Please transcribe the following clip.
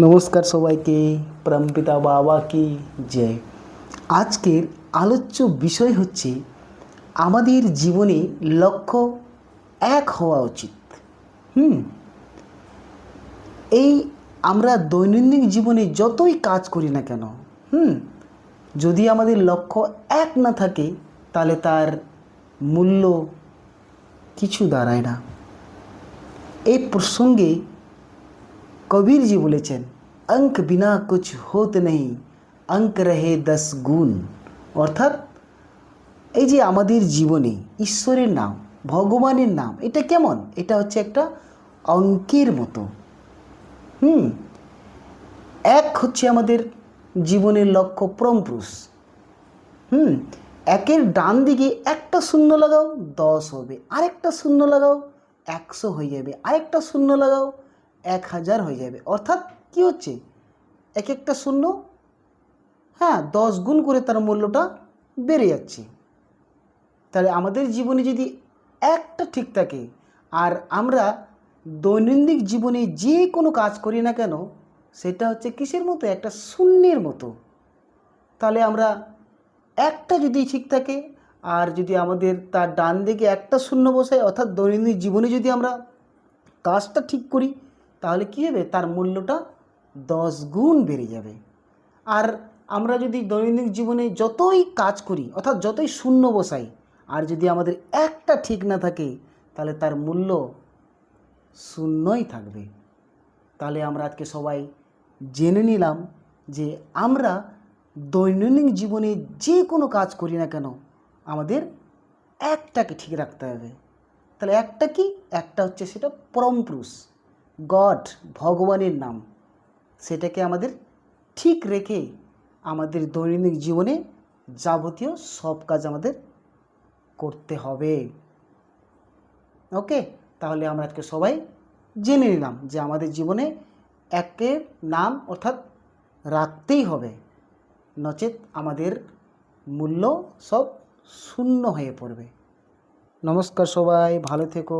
নমস্কার সবাইকে। পরমপিতা বাবা কি জয়। আজকের আলোচ্য বিষয় হচ্ছে আমাদের জীবনে লক্ষ্য এক হওয়া উচিত। এই আমরা দৈনন্দিন জীবনে যতই কাজ করি না কেন, যদি আমাদের লক্ষ্য এক না থাকে তাহলে তার মূল্য কিছু দাঁড়ায় না। এই প্রসঙ্গে কবির জি বলেছেন, অঙ্ক বিনা কুছ হোত নেই, অঙ্ক রহে 10 গুণ। অর্থাৎ এই যে আমাদের জীবনে ঈশ্বরের নাম, ভগবানের নাম, এটা কেমন? এটা হচ্ছে একটা অঙ্কের মতো। এক হচ্ছে আমাদের জীবনের লক্ষ্য পরমপুরুষ। একের ডান দিকে একটা শূন্য লাগাও 10 হবে, আরেকটা শূন্য লাগাও 100 হয়ে যাবে, আরেকটা শূন্য লাগাও 1000 হয়ে যাবে। অর্থাৎ কি হচ্ছে, এক একটা শূন্য 10 গুণ করে তার মূল্যটা বেড়ে যাচ্ছে। তাহলে আমাদের জীবনে যদি একটা ঠিক থাকে, আর আমরা দৈনন্দিন জীবনে যে কোনো কাজ করি না কেন সেটা হচ্ছে কিসের মতো? একটা শূন্যের মতো। তাহলে আমরা একটা যদি ঠিক থাকে আর যদি আমাদের তার ডান দিকে একটা শূন্য বসাই, অর্থাৎ দৈনন্দিন জীবনে যদি আমরা কাজটা ঠিক করি, তাহলে কী হবে? তার মূল্যটা 10 গুণ বেড়ে যাবে। আর আমরা যদি দৈনন্দিন জীবনে যতই কাজ করি, অর্থাৎ যতই শূন্য বসাই, আর যদি আমাদের একটা ঠিক না থাকে তাহলে তার মূল্য শূন্যই থাকবে। তাহলে আমরা আজকে সবাই জেনে নিলাম যে আমরা দৈনন্দিন জীবনে যে কোনো কাজ করি না কেন আমাদের একটাকে ঠিক রাখতে হবে। তাহলে একটা কি? একটা হচ্ছে সেটা পরমপুরুষ, গড, ভগবানের নাম। সেটাকে আমাদের ঠিক রেখে আমাদের দৈনন্দিন জীবনে যাবতীয় সব কাজ আমাদের করতে হবে। ওকে, তাহলে আমরা আজকে সবাই জেনে নিলাম যে আমাদের জীবনে একের নাম অর্থাৎ রাখতেই হবে, নচেত আমাদের মূল্য সব শূন্য হয়ে পড়বে। নমস্কার সবাই, ভালো থেকো।